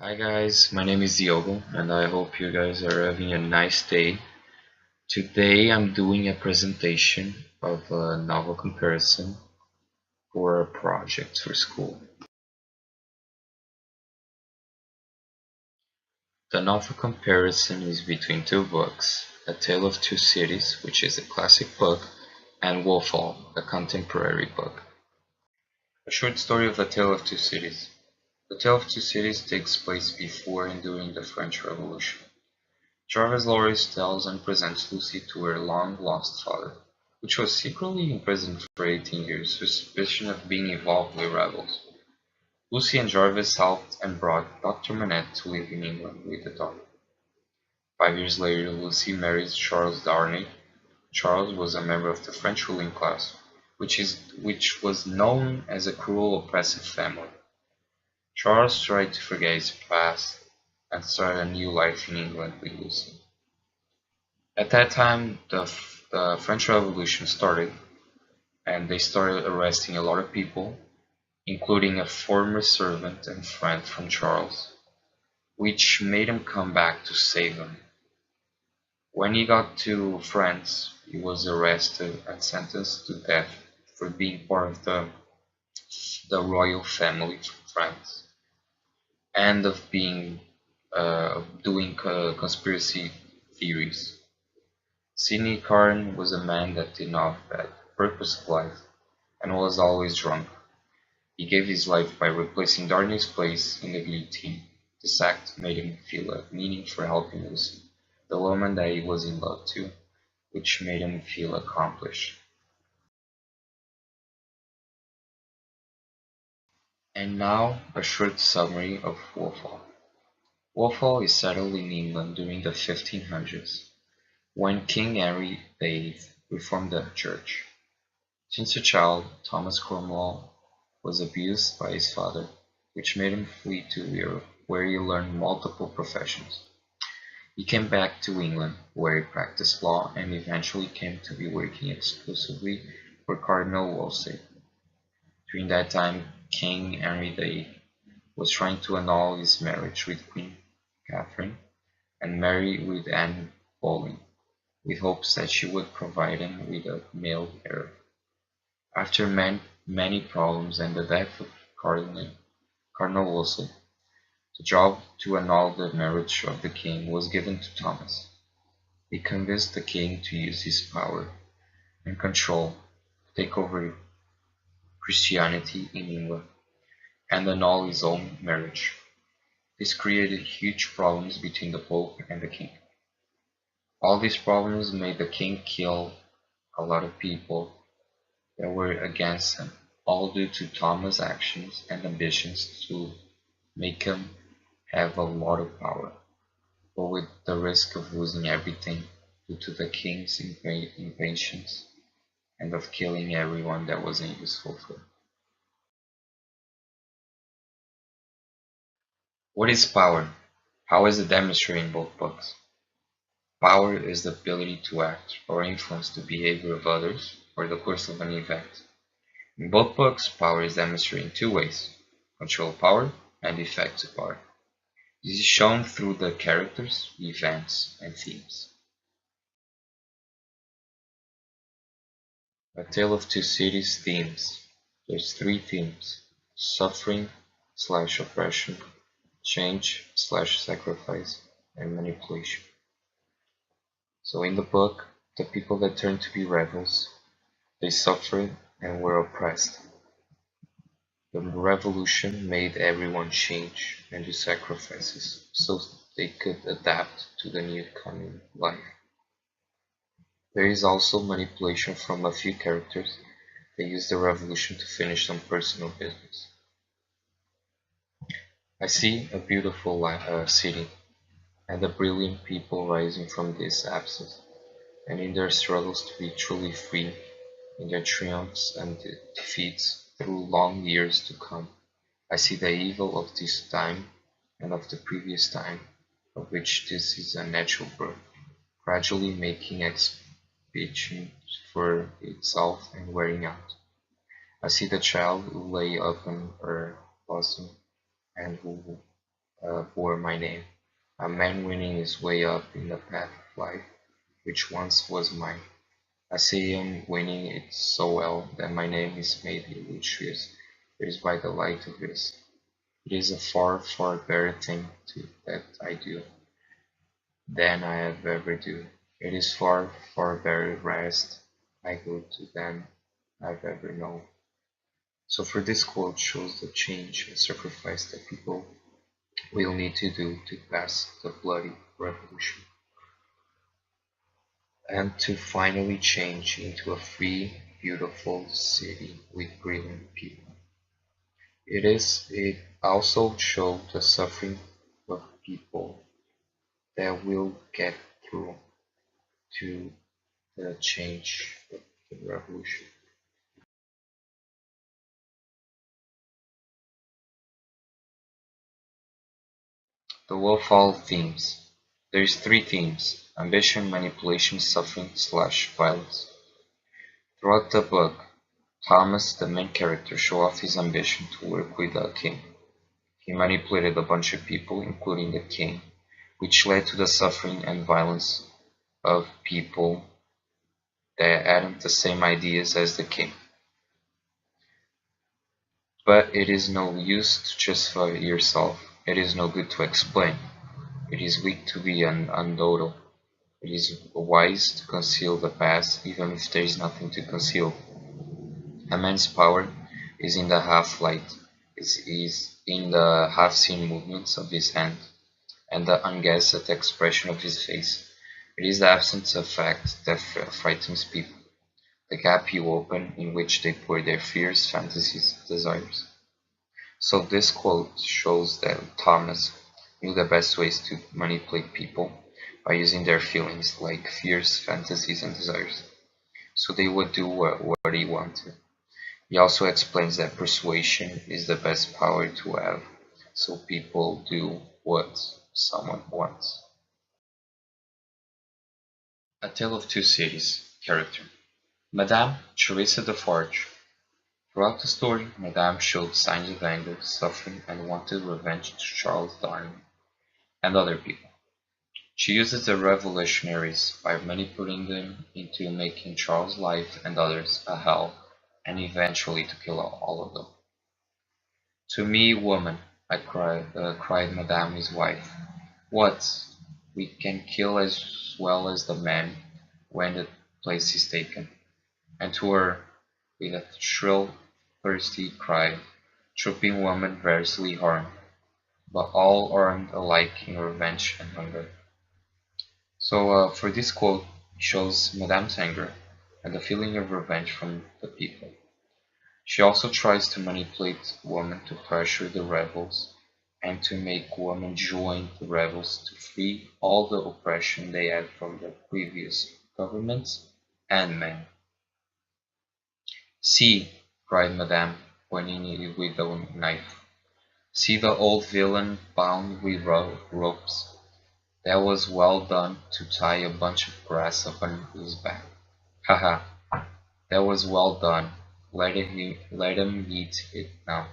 Hi guys, my name is Diogo and I hope you guys are having a nice day. Today I'm doing a presentation of a novel comparison for a project for school. The novel comparison is between two books, A Tale of Two Cities, which is a classic book, and Wolf Hall, a contemporary book. A short story of A Tale of Two Cities. The Tale of Two Cities takes place before and during the French Revolution. Jarvis Lawrence tells and presents Lucy to her long-lost father, which was secretly imprisoned for 18 years for suspicion of being involved with rebels. Lucy and Jarvis helped and brought Dr. Manette to live in England with the daughter. 5 years later, Lucy marries Charles Darnay. Charles was a member of the French ruling class, which was known as a cruel, oppressive family. Charles tried to forget his past and start a new life in England with Lucy. At that time, the French Revolution started, and they started arresting a lot of people, including a former servant and friend from Charles, which made him come back to save him. When he got to France, he was arrested and sentenced to death for being part of the royal family from France, and of being doing conspiracy theories. Sidney Carton was a man that did not have a purpose of life and was always drunk. He gave his life by replacing Darnay's place in the guillotine. This act made him feel a meaning for helping Lucy, the woman that he was in love to, which made him feel accomplished. And now a short summary of Wolf Hall. Wolf Hall is settled in England during the 1500s, when King Henry VIII reformed the church. Since a child, Thomas Cromwell was abused by his father, which made him flee to Europe, where he learned multiple professions. He came back to England, where he practiced law and eventually came to be working exclusively for Cardinal Wolsey. During that time, King Henry VIII was trying to annul his marriage with Queen Catherine and marry with Anne Boleyn, with hopes that she would provide him with a male heir. After many problems and the death of Cardinal Wolsey, the job to annul the marriage of the king was given to Thomas. He convinced the king to use his power and control to take over Christianity in England and annul his own marriage. This created huge problems between the Pope and the king. All these problems made the king kill a lot of people that were against him, all due to Thomas' actions and ambitions to make him have a lot of power, but with the risk of losing everything due to the king's impatience and of killing everyone that wasn't useful for him. What is power? How is it demonstrated in both books? Power is the ability to act or influence the behavior of others or the course of an event. In both books, power is demonstrated in two ways: control power and effective power. This is shown through the characters, events, and themes. A Tale of Two Cities themes. There's three themes: suffering slash oppression, change slash sacrifice, and manipulation. So in the book, the people that turned to be rebels, they suffered and were oppressed. The revolution made everyone change and do sacrifices so they could adapt to the new coming life. There is also manipulation from a few characters that use the revolution to finish some personal business. I see a beautiful city and the brilliant people rising from this absence, and in their struggles to be truly free, in their triumphs and defeats through long years to come. I see the evil of this time and of the previous time, of which this is a natural birth, gradually making expiation for itself and wearing out. I see the child who lay upon her bosom and who bore my name. A man winning his way up in the path of life, which once was mine. I see him winning it so well that my name is made illustrious. It is by the light of his. It is a far, far better thing that I do than I have ever do. It is far, far better rest I go to than I've ever known. So for this quote shows the change and sacrifice that people will need to do to pass the bloody revolution and to finally change into a free, beautiful city with brilliant people. It also shows the suffering of people that will get through to the change of the revolution. The Wolfall themes. There's three themes: ambition, manipulation, suffering slash violence. Throughout the book, Thomas, the main character, shows off his ambition to work with the king. He manipulated a bunch of people, including the king, which led to the suffering and violence of people that hadn't the same ideas as the king. But it is no use to justify yourself. It is no good to explain. It is weak to be undotable. It is wise to conceal the past, even if there is nothing to conceal. A man's power is in the half-light, is in the half-seen movements of his hand, and the unguessed expression of his face. It is the absence of fact that frightens people, the gap you open in which they pour their fears, fantasies, desires. So this quote shows that Thomas knew the best ways to manipulate people by using their feelings like fears, fantasies, and desires, so they would do what he wanted. He also explains that persuasion is the best power to have, so people do what someone wants. A Tale of Two Cities character. Madame Teresa Defarge. Throughout the story, Madame showed signs of anger, suffering, and wanted revenge to Charles Darnley and other people. She uses the revolutionaries by manipulating them into making Charles' life and others a hell, and eventually to kill all of them. "To me, woman," cried Madame his wife, "what? We can kill as well as the man when the place is taken." And to her, with a shrill, thirsty cry, trooping women variously armed, but all armed alike in revenge and hunger. So for this quote, it shows Madame's anger and the feeling of revenge from the people. She also tries to manipulate women to pressure the rebels and to make women join the rebels to free all the oppression they had from the previous governments and men. "See," cried Madame, pointing it with a knife, "see the old villain bound with ropes. That was well done to tie a bunch of grass upon his back. Ha ha! That was well done. Let him eat it now."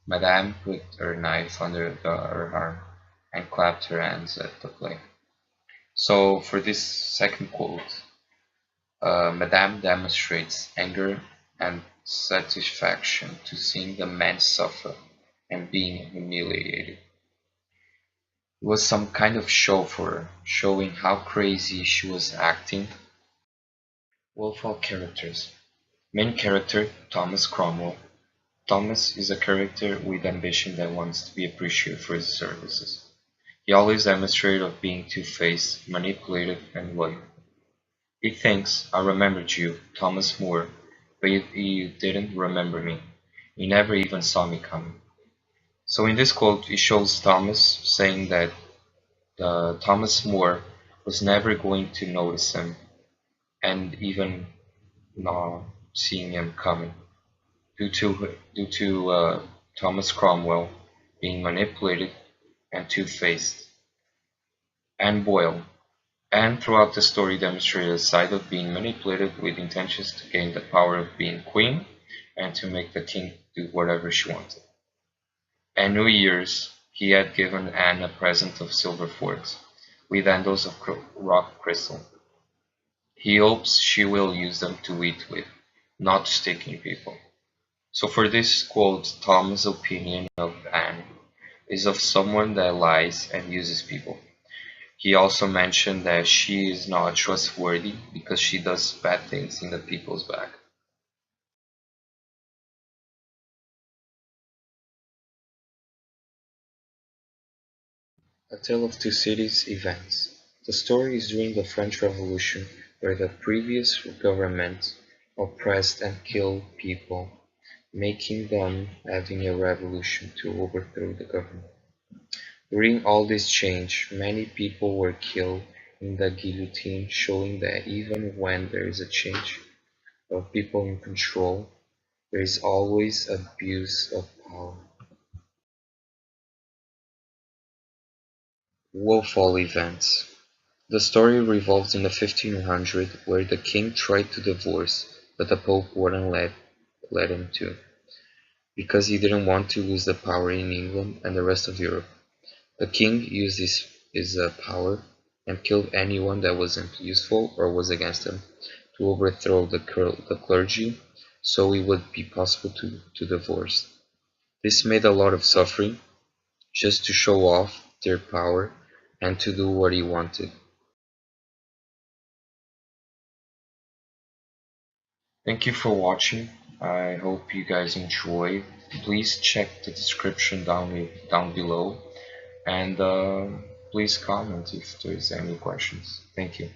Madame put her knife under her arm and clapped her hands at the play. So for this second quote, Madame demonstrates anger and satisfaction to seeing the man suffer and being humiliated. It was some kind of show for her, showing how crazy she was acting. Wolfall characters. Main character Thomas Cromwell. Thomas is a character with ambition that wants to be appreciated for his services. He always demonstrated of being two-faced, manipulative, and loyal. He thinks, "I remembered you, Thomas More, but you didn't remember me. You never even saw me coming." So in this quote, it shows Thomas saying that Thomas More was never going to notice him and even not seeing him coming due to Thomas Cromwell being manipulated and two-faced. And Boyle, and throughout the story demonstrated a side of being manipulated with intentions to gain the power of being queen and to make the king do whatever she wanted. And New Year's, He had given Anne a present of silver forks, with handles of rock crystal. He hopes she will use them to eat with, not to stick in people. So for this quote, Tom's opinion of Anne is of someone that lies and uses people. He also mentioned that she is not trustworthy because she does bad things in the people's back. A Tale of Two Cities events. The story is during the French Revolution, where the previous government oppressed and killed people, making them having a revolution to overthrow the government. During all this change, many people were killed in the guillotine, showing that even when there is a change of people in control, there is always abuse of power. Woeful events. The story revolves in the 1500s, where the king tried to divorce, but the pope wouldn't let him to, because he didn't want to lose the power in England and the rest of Europe. The king used his power and killed anyone that wasn't useful or was against him, to overthrow the clergy, so it would be possible to divorce. This made a lot of suffering, just to show off their power and to do what he wanted. Thank you for watching. I hope you guys enjoy. Please check the description down below, and please comment if there's any questions. Thank you.